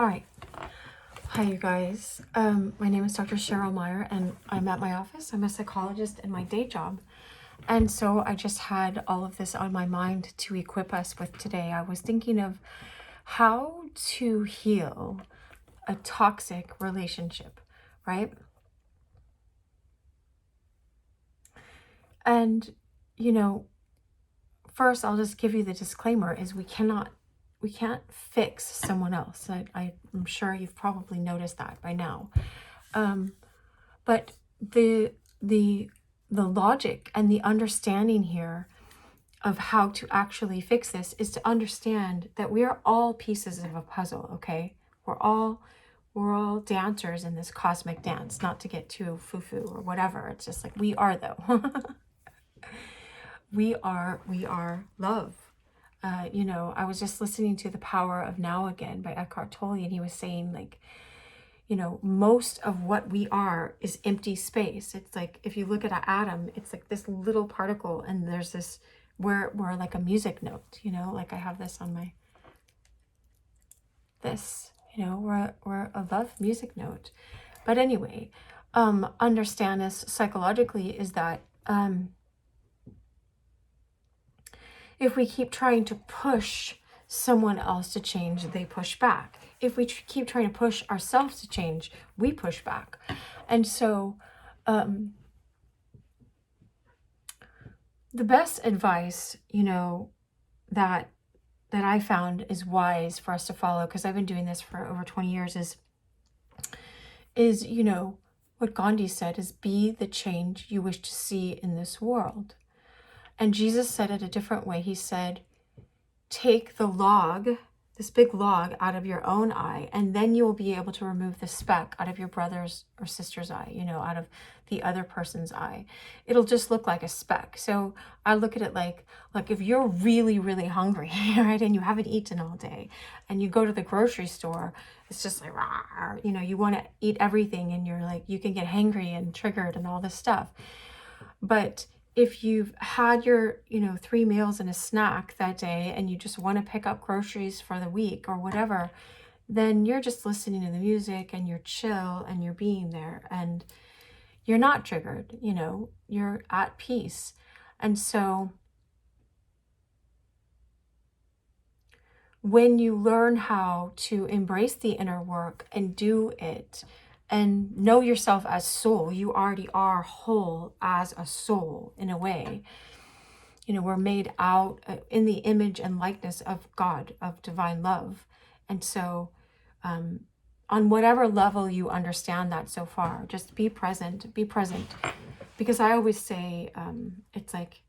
All right. Hi, you guys. My name is Dr. Cheryl Meyer, and I'm at my office. I'm a psychologist in my day job. And so I just had all of this on my mind to equip us with today. I was thinking of how to heal a toxic relationship, right? And, first I'll just give you the disclaimer is we can't fix someone else. I'm sure you've probably noticed that by now. But the logic and the understanding here of how to actually fix this is to understand that we are all pieces of a puzzle, okay? We're all dancers in this cosmic dance, not to get too foo-foo or whatever. It's just like we are though. we are love. I was just listening to The Power of Now again by Eckhart Tolle, and he was saying like, most of what we are is empty space. It's like, if you look at an atom, it's like this little particle, and there's this, we're like a music note, like I have this on my, we're a love music note. But anyway, understand this psychologically is that, if we keep trying to push someone else to change, they push back. If we keep trying to push ourselves to change, we push back. And so the best advice, that I found is wise for us to follow, because I've been doing this for over 20 years, is what Gandhi said is, be the change you wish to see in this world. And Jesus said it a different way. He said, take the log, this big log, out of your own eye, and then you will be able to remove the speck out of your brother's or sister's eye, out of the other person's eye. It'll just look like a speck. So I look at it like if you're really, really hungry, right, and you haven't eaten all day, and you go to the grocery store, it's just like, rah, you want to eat everything, and you're like, you can get hangry and triggered and all this stuff. But if you've had your, 3 meals and a snack that day, and you just want to pick up groceries for the week or whatever, then you're just listening to the music, and you're chill, and you're being there, and you're not triggered, you're at peace. And so when you learn how to embrace the inner work and do it, and know yourself as soul, you already are whole as a soul in a way. We're made out in the image and likeness of God, of divine love. And so on whatever level you understand that so far, just be present. Because I always say, it's like,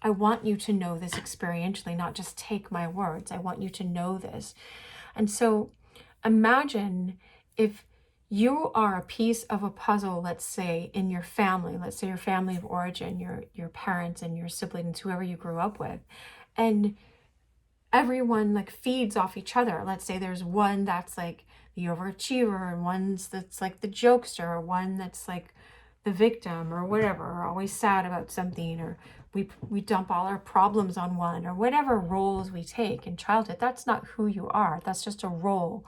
I want you to know this experientially, not just take my words. I want you to know this. And so imagine if you are a piece of a puzzle, let's say in your family, let's say your family of origin, your parents and your siblings, whoever you grew up with, and everyone like feeds off each other. Let's say there's one that's like the overachiever, and one's that's like the jokester, or one that's like the victim or whatever, or always sad about something, or we dump all our problems on one, or whatever roles we take in childhood. That's not who you are. That's just a role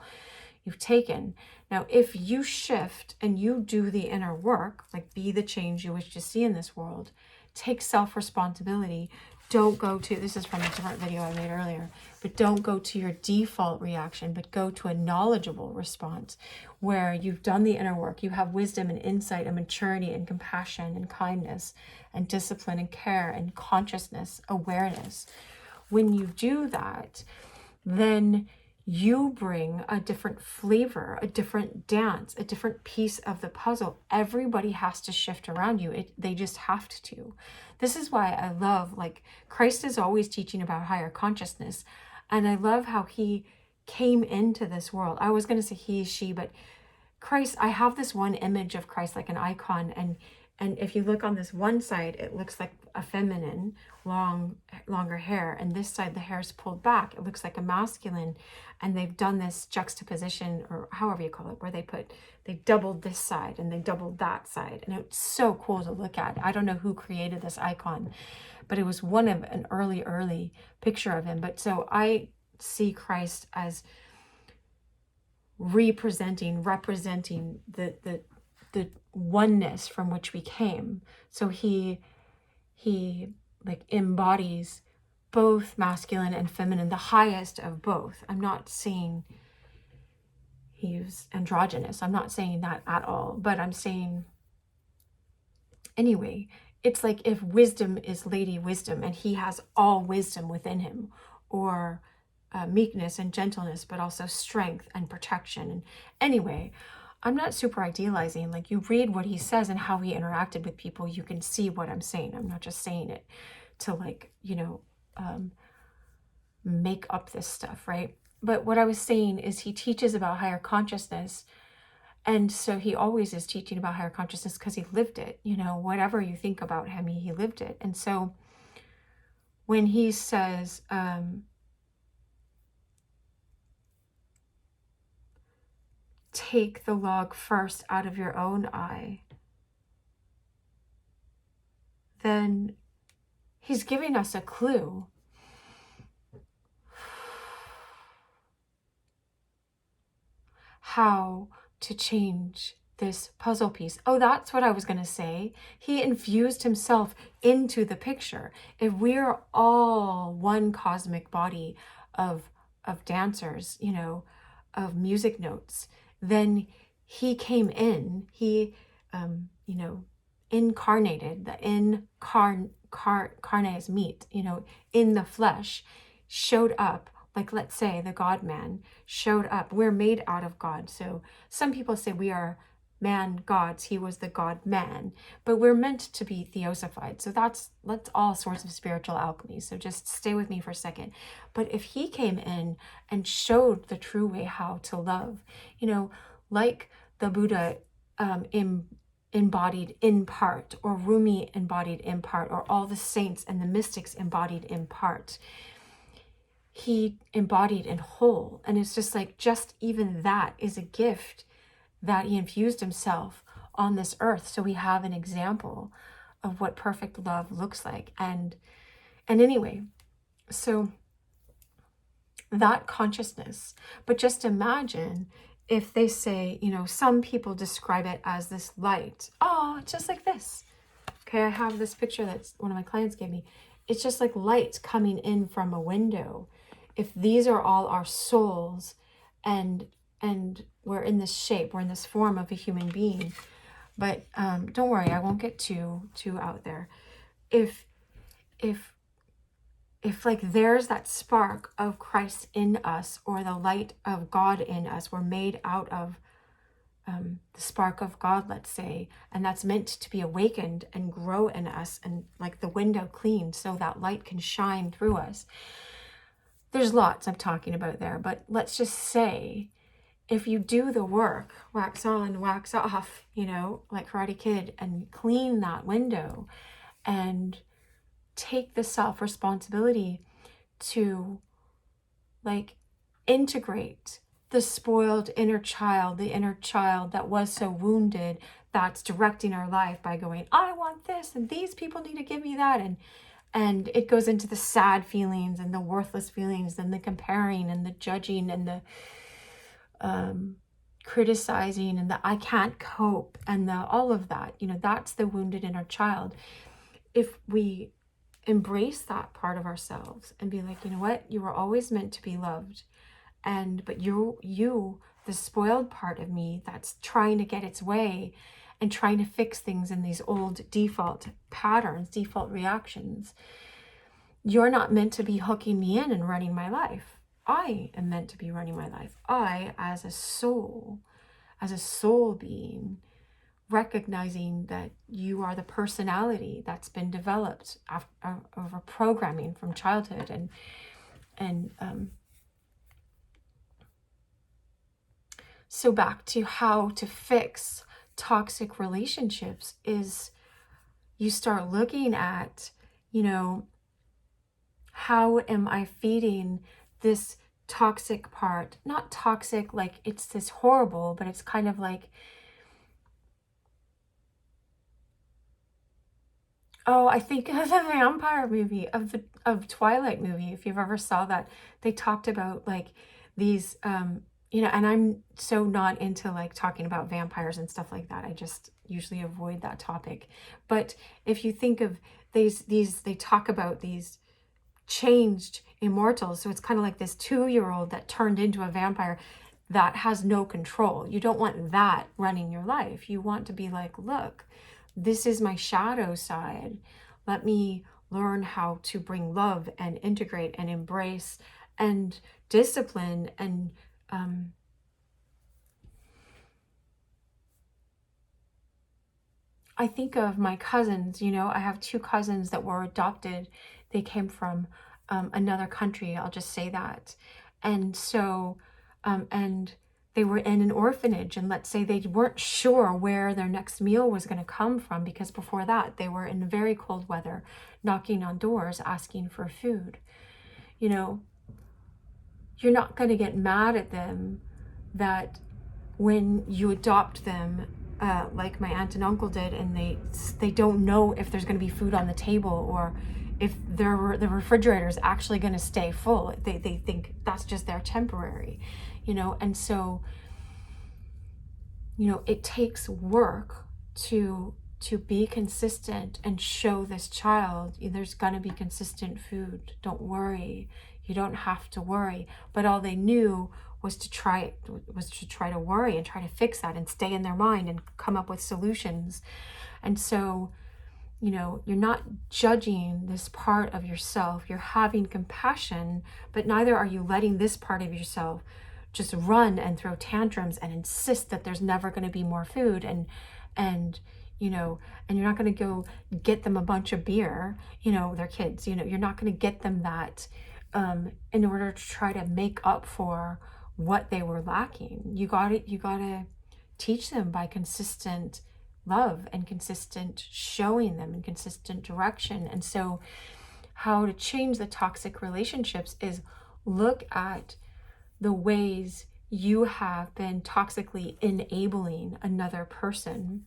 you've taken. Now, if you shift and you do the inner work, like be the change you wish to see in this world, take self-responsibility. Don't go to, this is from a different video I made earlier, but don't go to your default reaction, but go to a knowledgeable response where you've done the inner work. You have wisdom and insight and maturity and compassion and kindness and discipline and care and consciousness, awareness. When you do that, then you bring a different flavor, a different dance, a different piece of the puzzle. Everybody has to shift around you. They just have to. This is why I love, like, Christ is always teaching about higher consciousness. And I love how he came into this world. I was going to say he, she, but Christ, I have this one image of Christ, like an icon. And if you look on this one side, it looks like a feminine, longer hair. And this side, the hair is pulled back. It looks like a masculine. And they've done this juxtaposition, or however you call it, where they doubled this side and they doubled that side. And it's so cool to look at. I don't know who created this icon, but it was one of an early picture of him. But so I see Christ as representing the oneness from which we came. So he like embodies both masculine and feminine, the highest of both. I'm not saying he's androgynous. I'm not saying that at all, but I'm saying, anyway, it's like if wisdom is Lady Wisdom and he has all wisdom within him, or meekness and gentleness, but also strength and protection. And anyway, I'm not super idealizing. Like, you read what he says and how he interacted with people, you can see what I'm saying. I'm not just saying it to, like, make up this stuff, right? But what I was saying is he teaches about higher consciousness. And so he always is teaching about higher consciousness because he lived it. Whatever you think about him, he lived it. And so when he says, take the log first out of your own eye, then he's giving us a clue. How to change this puzzle piece. Oh, that's what I was going to say. He infused himself into the picture. If we're all one cosmic body of dancers, of music notes, then he came in, he, incarnated, the carne is meat, in the flesh, showed up. Like, let's say the God-man showed up. We're made out of God. So some people say we are man gods. He was the God-man. But we're meant to be theosified. So that's all sorts of spiritual alchemy. So just stay with me for a second. But if he came in and showed the true way how to love, like the Buddha embodied in part, or Rumi embodied in part, or all the saints and the mystics embodied in part, he embodied in whole. And it's just like, just even that is a gift that he infused himself on this earth. So we have an example of what perfect love looks like. And anyway, so that consciousness, but just imagine if they say, some people describe it as this light. Oh, it's just like this. Okay, I have this picture that's one of my clients gave me. It's just like light coming in from a window. If these are all our souls, and we're in this shape, we're in this form of a human being, but don't worry, I won't get too out there. If like there's that spark of Christ in us, or the light of God in us, we're made out of the spark of God, let's say, and that's meant to be awakened and grow in us, and like the window cleaned so that light can shine through us. There's lots I'm talking about there, but let's just say, if you do the work, wax on, wax off, like Karate Kid, and clean that window and take the self-responsibility to, like, integrate the spoiled inner child, the inner child that was so wounded, that's directing our life by going, I want this, and these people need to give me that, and it goes into the sad feelings and the worthless feelings and the comparing and the judging and the criticizing and the I can't cope and the all of that. That's the wounded inner child. If we embrace that part of ourselves and be like, you know what, you were always meant to be loved, but you, the spoiled part of me that's trying to get its way and trying to fix things in these old default patterns, default reactions, you're not meant to be hooking me in and running my life. I am meant to be running my life. I, as a soul being, recognizing that you are the personality that's been developed over programming from childhood, and so back to how to fix toxic relationships is you start looking at, how am I feeding this toxic part? Not toxic like it's this horrible, but it's kind of like, oh, I think of the vampire movie, of Twilight movie, if you've ever saw that. They talked about like these and I'm so not into like talking about vampires and stuff like that. I just usually avoid that topic. But if you think of they talk about these changed immortals. So it's kind of like this 2-year-old that turned into a vampire that has no control. You don't want that running your life. You want to be like, look, this is my shadow side. Let me learn how to bring love and integrate and embrace and discipline and I think of my cousins, I have 2 cousins that were adopted. They came from another country, I'll just say that. And so, and they were in an orphanage, and let's say they weren't sure where their next meal was going to come from, because before that they were in very cold weather, knocking on doors, asking for food. You're not going to get mad at them that when you adopt them, like my aunt and uncle did, and they don't know if there's going to be food on the table or if the refrigerator is actually going to stay full. They think that's just their temporary, and so, it takes work to be consistent and show this child there's going to be consistent food. Don't worry. You don't have to worry. But all they knew was to try to worry and try to fix that and stay in their mind and come up with solutions. And so, you're not judging this part of yourself. You're having compassion, but neither are you letting this part of yourself just run and throw tantrums and insist that there's never going to be more food and you're not going to go get them a bunch of beer, they're kids, you're not going to get them that in order to try to make up for what they were lacking. You got to teach them by consistent love and consistent showing them and consistent direction. And so how to change the toxic relationships is look at the ways you have been toxically enabling another person.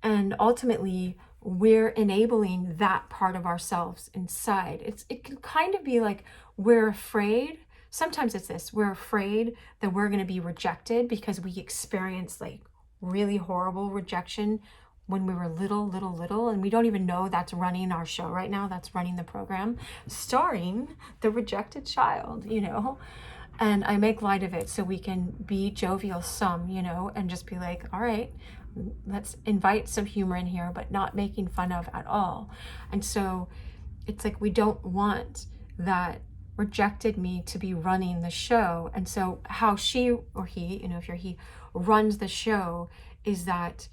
And ultimately, we're enabling that part of ourselves inside. It can kind of be like we're afraid. Sometimes it's this, we're afraid that we're going to be rejected because we experienced like really horrible rejection when we were little, and we don't even know that's running our show right now. That's running the program, starring the rejected child, and I make light of it so we can be jovial some, and just be like, all right, let's invite some humor in here, but not making fun of at all. And so it's like we don't want that rejected me to be running the show. And so how she or he, if you're he, runs the show is that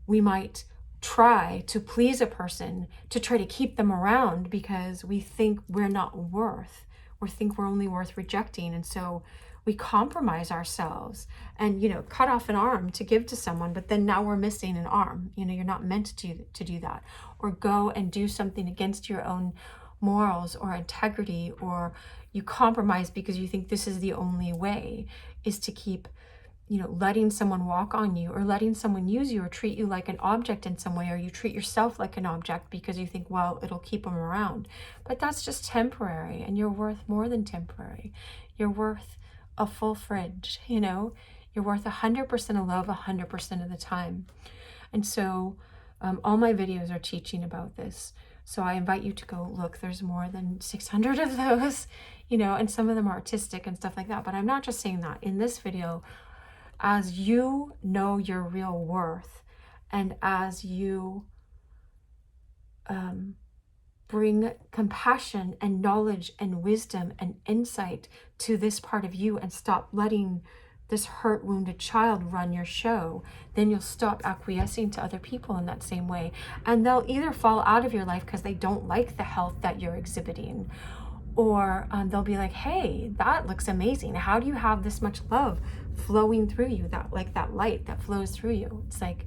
we might try to please a person to try to keep them around because we think we're not worth, or think we're only worth rejecting. And so we compromise ourselves and, cut off an arm to give to someone, but then now we're missing an arm. You're not meant to do that. Or go and do something against your own morals or integrity, or you compromise because you think this is the only way, is to keep, letting someone walk on you, or letting someone use you or treat you like an object in some way, or you treat yourself like an object because you think, well, it'll keep them around. But that's just temporary, and you're worth more than temporary. You're worth a full fridge, you're worth 100% of love 100% of the time. And so all my videos are teaching about this. So I invite you to go look. There's more than 600 of those, and some of them are artistic and stuff like that. But I'm not just saying that. In this video, as you know your real worth, and as you bring compassion and knowledge and wisdom and insight to this part of you, and stop letting this hurt, wounded child run your show, then you'll stop acquiescing to other people in that same way. And they'll either fall out of your life because they don't like the health that you're exhibiting, or they'll be like, hey, that looks amazing. How do you have this much love flowing through you, that light that flows through you? It's like,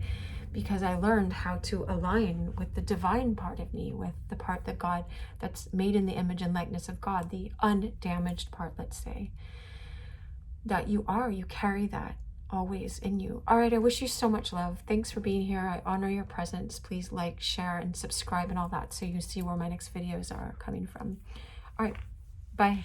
because I learned how to align with the divine part of me, with the part that God, that's made in the image and likeness of God, the undamaged part, let's say, that you carry that always in you. All right, I wish you so much love. Thanks for being here. I honor your presence. Please like, share, and subscribe and all that so you see where my next videos are coming from. All right, bye.